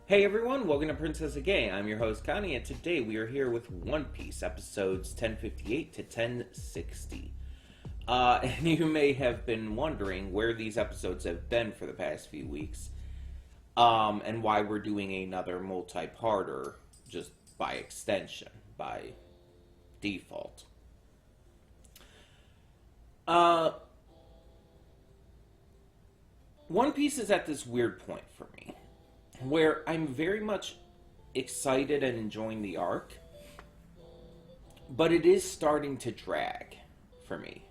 Hey everyone, welcome to Princess of Gay. I'm your host Connie, and today we are here with One Piece, episodes 1058 to 1060. And you may have been wondering where these episodes have been for the past few weeks, and why we're doing another multi-parter just by extension, by default. One Piece is at this weird point for me, where I'm very much excited and enjoying the arc, but it is starting to drag for me.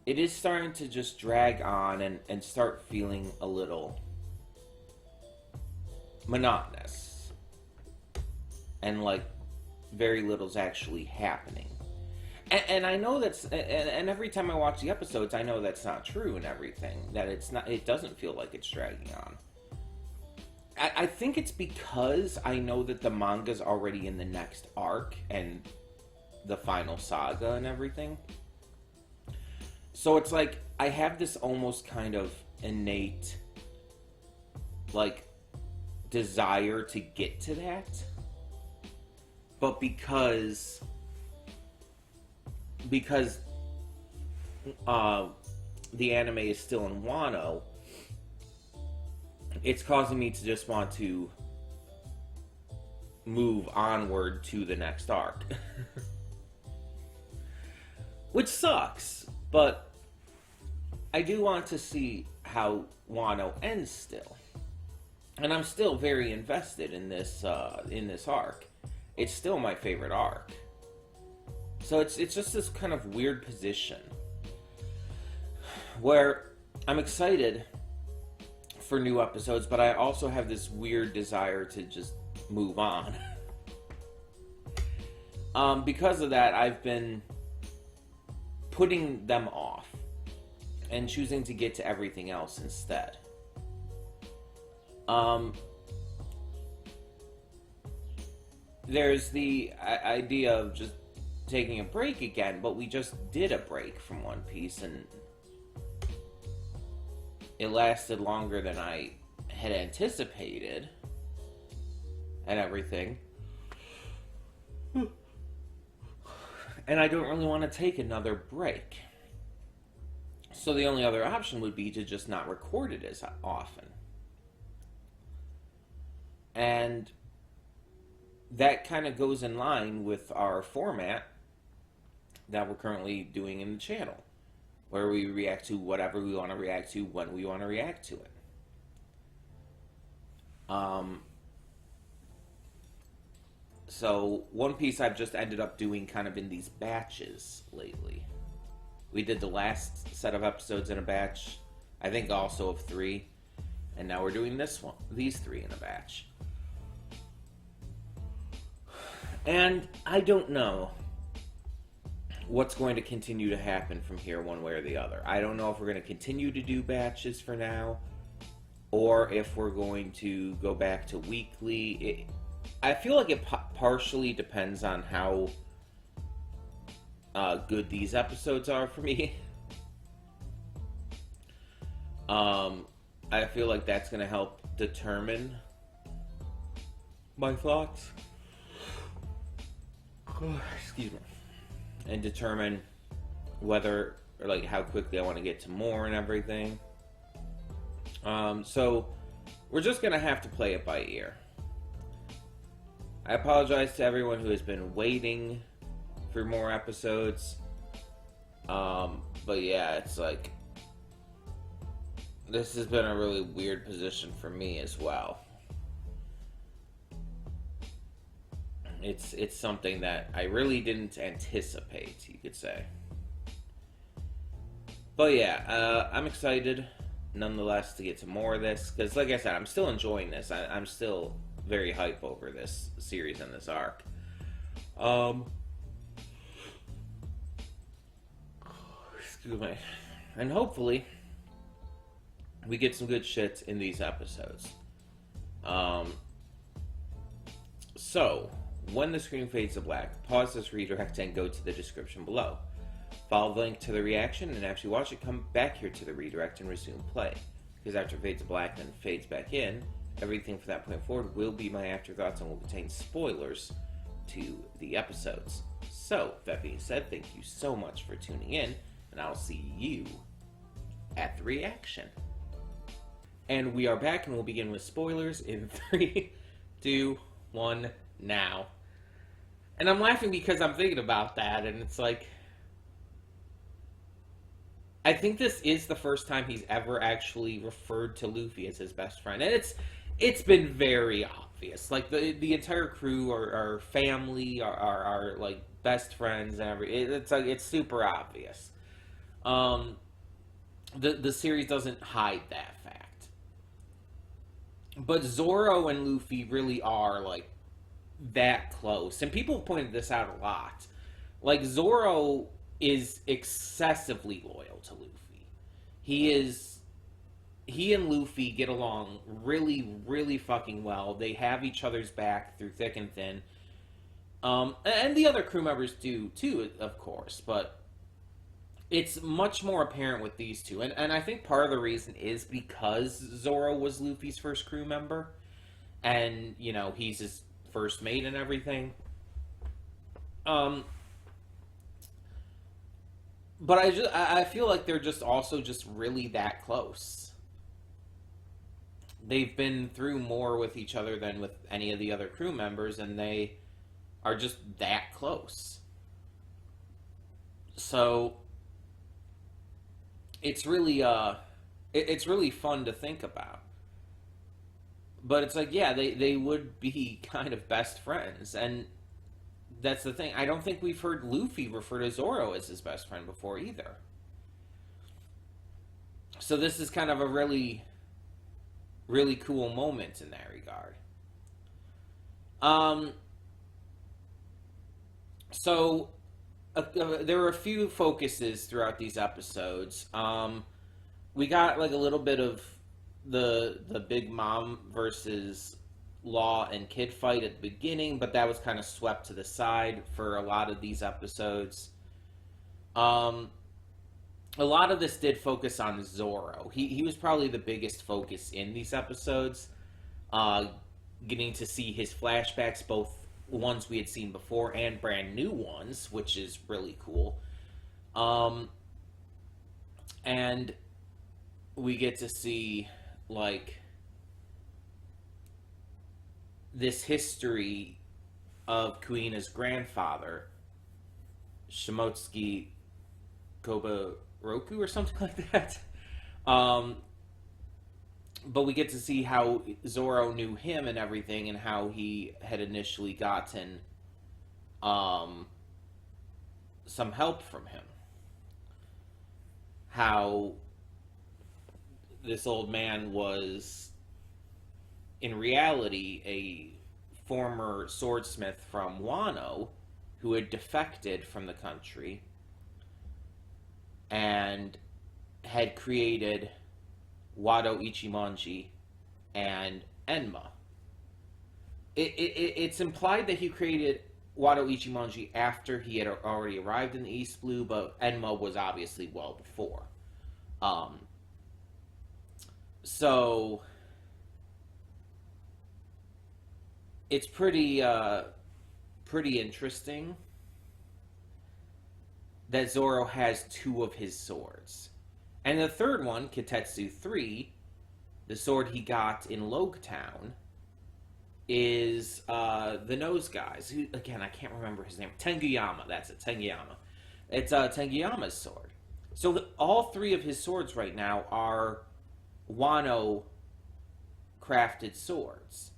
It is starting to just drag on and start feeling a little monotonous. And like very little's actually happening. And I know that's, and every time I watch the episodes, I know that's not true and everything. That it doesn't feel like it's dragging on. I think it's because I know that the manga's already in the next arc and the final saga and everything. So it's like I have this almost kind of innate like desire to get to that. But because the anime is still in Wano, it's causing me to just want to move onward to the next arc. Which sucks, but I do want to see how Wano ends still. And I'm still very invested in this arc. It's still my favorite arc. So it's just this kind of weird position where I'm excited for new episodes, but I also have this weird desire to just move on. Because of that, I've been putting them off and choosing to get to everything else instead. There's the idea of just taking a break again, but we just did a break from One Piece, and it lasted longer than I had anticipated and everything. And I don't really want to take another break. So the only other option would be to just not record it as often. And that kind of goes in line with our format that we're currently doing in the channel, where we react to whatever we want to react to when we want to react to it. So One Piece I've just ended up doing kind of in these batches lately. We did the last set of episodes in a batch, I think also of 3, and now we're doing these 3 in a batch. And I don't know what's going to continue to happen from here one way or the other. I don't know if we're going to continue to do batches for now, or if we're going to go back to weekly. I feel like it partially depends on how good these episodes are for me. I feel like that's going to help determine my thoughts. Excuse me. And determine whether, or like how quickly I want to get to more and everything. So we're just gonna have to play it by ear. I apologize to everyone who has been waiting for more episodes. But yeah, it's like this has been a really weird position for me as well. It's something that I really didn't anticipate, you could say. But yeah, I'm excited, nonetheless, to get to more of this. Because, like I said, I'm still enjoying this. I'm still very hype over this series and this arc. Excuse me. And hopefully, we get some good shit in these episodes. So, when the screen fades to black, pause this redirect and go to the description below. Follow the link to the reaction, and after you watch it, come back here to the redirect and resume play. Because after it fades to black and fades back in, everything from that point forward will be my afterthoughts and will contain spoilers to the episodes. So, that being said, thank you so much for tuning in, and I'll see you at the reaction. And we are back, and we'll begin with spoilers in 3, 2, 1, now. And I'm laughing because I'm thinking about that, and it's like, I think this is the first time he's ever actually referred to Luffy as his best friend, and it's been very obvious. Like the entire crew are family, are like best friends, and it's super obvious. The series doesn't hide that fact, but Zoro and Luffy really are like that close, and people pointed this out a lot. Like Zoro is excessively loyal to Luffy. He and Luffy get along really, really fucking well. They have each other's back through thick and thin. And the other crew members do too, of course, but it's much more apparent with these two. And I think part of the reason is because Zoro was Luffy's first crew member, and, you know, he's his first mate and everything. But I feel like they're just also just really that close. They've been through more with each other than with any of the other crew members, and they are just that close. So it's really it's really fun to think about. But it's like, yeah, they would be kind of best friends, and that's the thing. I don't think we've heard Luffy refer to Zoro as his best friend before either. So this is kind of a really, really cool moment in that regard. So there were a few focuses throughout these episodes. We got like a little bit of the Big Mom versus Law and Kid fight at the beginning, but that was kind of swept to the side for a lot of these episodes. A lot of this did focus on Zoro. He was probably the biggest focus in these episodes. Getting to see his flashbacks, both ones we had seen before and brand new ones, which is really cool. And we get to see, like, this history of Kuina's grandfather, Shimotsuki Kobaroku or something like that. But we get to see how Zoro knew him and everything, and how he had initially gotten some help from him. How this old man was, in reality, a former swordsmith from Wano who had defected from the country and had created Wado Ichimonji and Enma. It's implied that he created Wado Ichimonji after he had already arrived in the East Blue, but Enma was obviously well before. So it's pretty interesting that Zoro has two of his swords. And the third one, Kitetsu 3, the sword he got in Logetown, is the Nose Guys. Who, again, I can't remember his name. Tenguyama, that's it, Tenguyama. It's Tenguyama's sword. So all three of his swords right now are Wano crafted swords,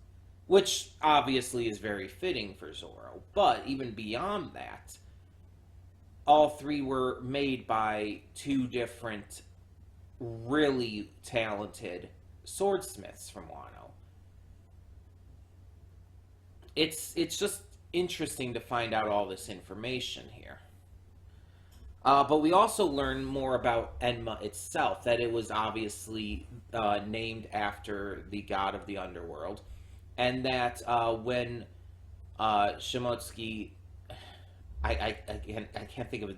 which obviously is very fitting for Zoro. But even beyond that, all three were made by two different really talented swordsmiths from Wano. It's just interesting to find out all this information here. But we also learn more about Enma itself, that it was obviously named after the god of the underworld, and that when Shimotsuki, I can't think of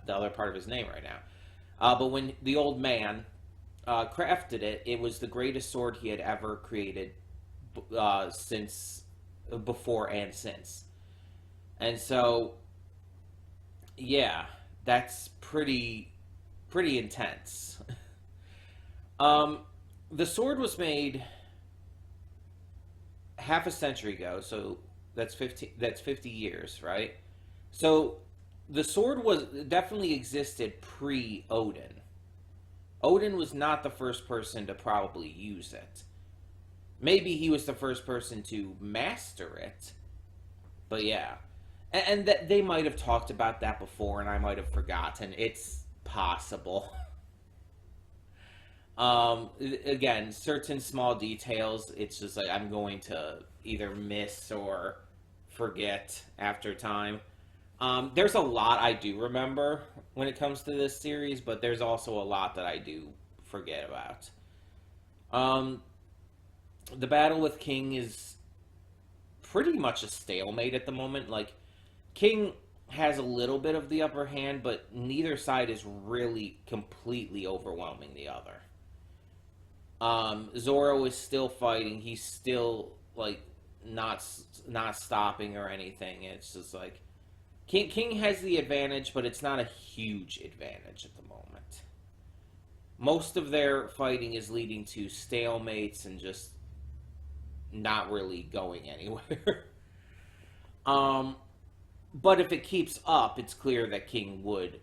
the other part of his name right now, but when the old man crafted it, it was the greatest sword he had ever created since before and since. And so, yeah, that's pretty intense. um, the sword was made half a century ago, so that's 50 years, right? So the sword was definitely existed pre Odin. Odin was not the first person to probably use it. Maybe he was the first person to master it, but yeah. And that they might have talked about that before, and I might have forgotten. It's possible. Again, certain small details, it's just like I'm going to either miss or forget after time. There's a lot I do remember when it comes to this series, but there's also a lot that I do forget about. Um, the battle with King is pretty much a stalemate at the moment. Like, King has a little bit of the upper hand, but neither side is really completely overwhelming the other. Zoro is still fighting. He's still like not not stopping or anything. It's just like King has the advantage, but it's not a huge advantage at the moment. Most of their fighting is leading to stalemates and just not really going anywhere. um, but if it keeps up, it's clear that King would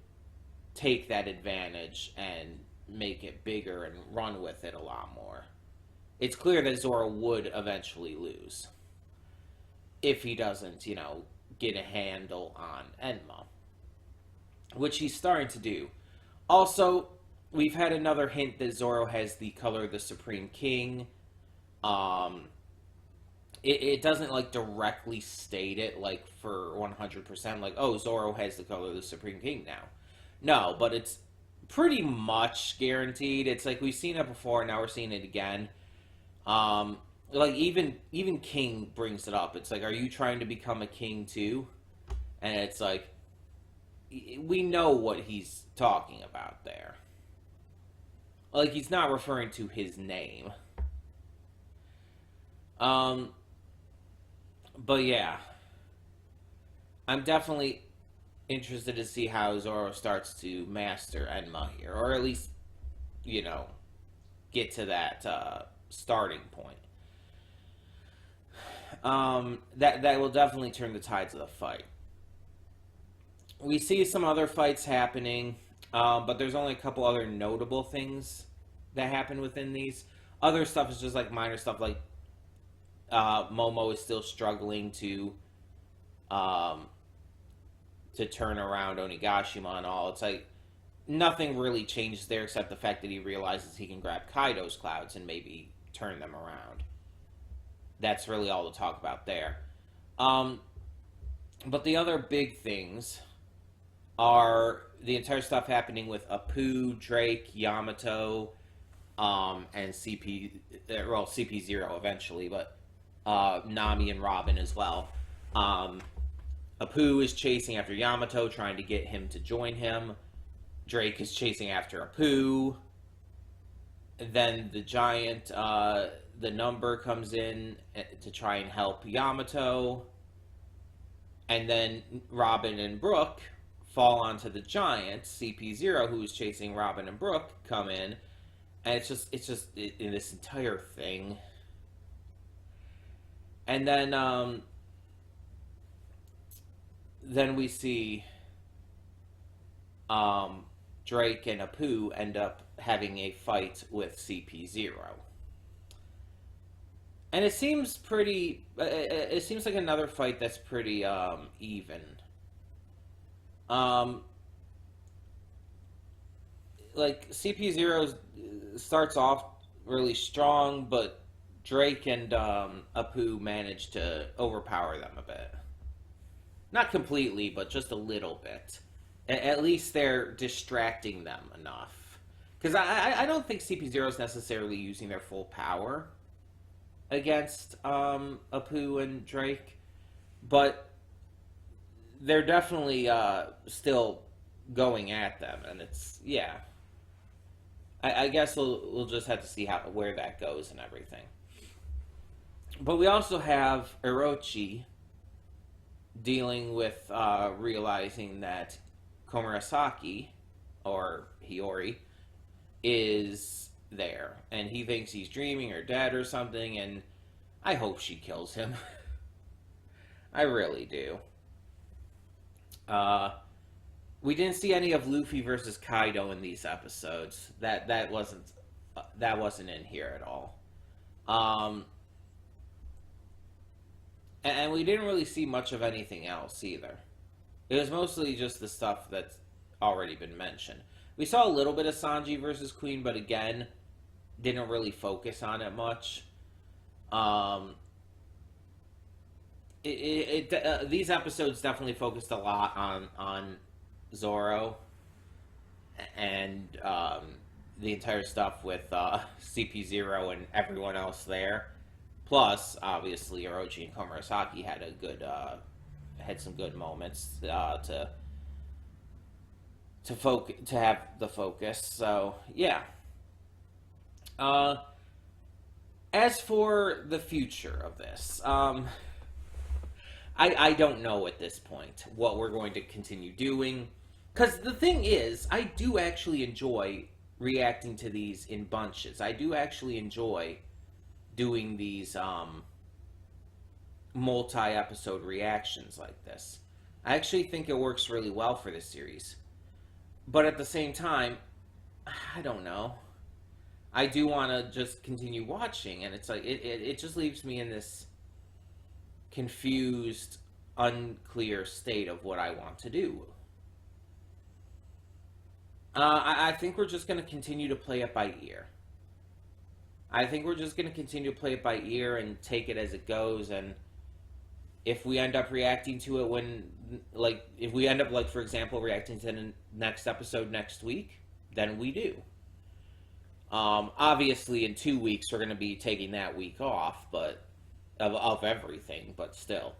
take that advantage and make it bigger and run with it a lot more. It's clear that Zoro would eventually lose if he doesn't, get a handle on Enma, which he's starting to do. Also, we've had another hint that Zoro has the color of the Supreme King. Um, it doesn't like directly state it like for 100%, like, oh, Zoro has the color of the Supreme King now. No, but it's pretty much guaranteed. It's like we've seen it before, now we're seeing it again. Like even King brings it up. It's like, are you trying to become a king too? And it's like we know what he's talking about there. Like, he's not referring to his name. But yeah, I'm definitely interested to see how Zoro starts to master Enma here, or at least, get to that starting point. That will definitely turn the tides of the fight. We see some other fights happening, but there's only a couple other notable things that happen within these. Other stuff is just like minor stuff, like Momo is still struggling to turn around Onigashima and all. It's like nothing really changes there except the fact that he realizes he can grab Kaido's clouds and maybe turn them around. That's really all to talk about there. But the other big things are the entire stuff happening with Apu, Drake, Yamato, and CP0 eventually, but Nami and Robin as well. Apu is chasing after Yamato, trying to get him to join him. Drake is chasing after Apu. Then the giant, the number comes in to try and help Yamato. And then Robin and Brook fall onto the giant. CP0, who is chasing Robin and Brook, come in. And it's just in this entire thing. And then we see Drake and Apu end up having a fight with CP0. And it seems pretty... It seems like another fight that's pretty even. Like, CP0 starts off really strong, but Drake and Apu manage to overpower them a bit. Not completely, but just a little bit. At least they're distracting them enough. Because I don't think CP0 is necessarily using their full power against Apu and Drake. But they're definitely still going at them. And it's, yeah. I guess we'll just have to see where that goes and everything. But we also have Orochi dealing with realizing that Komurasaki, or Hiyori, is there. And he thinks he's dreaming or dead or something, and I hope she kills him. I really do. Uh, we didn't see any of Luffy versus Kaido in these episodes. That wasn't in here at all. Um, and we didn't really see much of anything else either. It was mostly just the stuff that's already been mentioned. We saw a little bit of Sanji versus Queen, but again, didn't really focus on it much. Um, these episodes definitely focused a lot on Zoro and the entire stuff with CP0 and everyone else there. Plus, obviously, Orochi and Komurasaki had some good moments to have the focus. So yeah. As for the future of this, I don't know at this point what we're going to continue doing. Because the thing is, I do actually enjoy reacting to these in bunches. I do actually enjoy doing these multi-episode reactions like this. I actually think it works really well for this series. But at the same time, I don't know. I do want to just continue watching, and it's like it just leaves me in this confused, unclear state of what I want to do. I think we're just going to continue to play it by ear. I think we're just going to continue to play it by ear and take it as it goes. And if we end up reacting to it if we end up, like, for example, reacting to the next episode next week, then we do. Obviously, in 2 weeks, we're going to be taking that week off, but of everything, but still.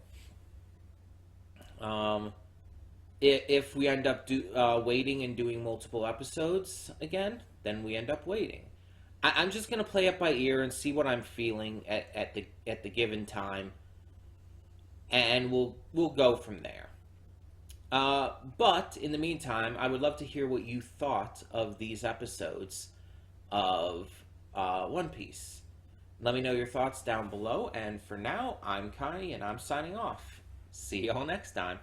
If we end up waiting and doing multiple episodes again, then we end up waiting. I'm just gonna play it by ear and see what I'm feeling at the given time, and we'll go from there. But in the meantime, I would love to hear what you thought of these episodes of One Piece. Let me know your thoughts down below, and for now, I'm Connie, and I'm signing off. See y'all next time.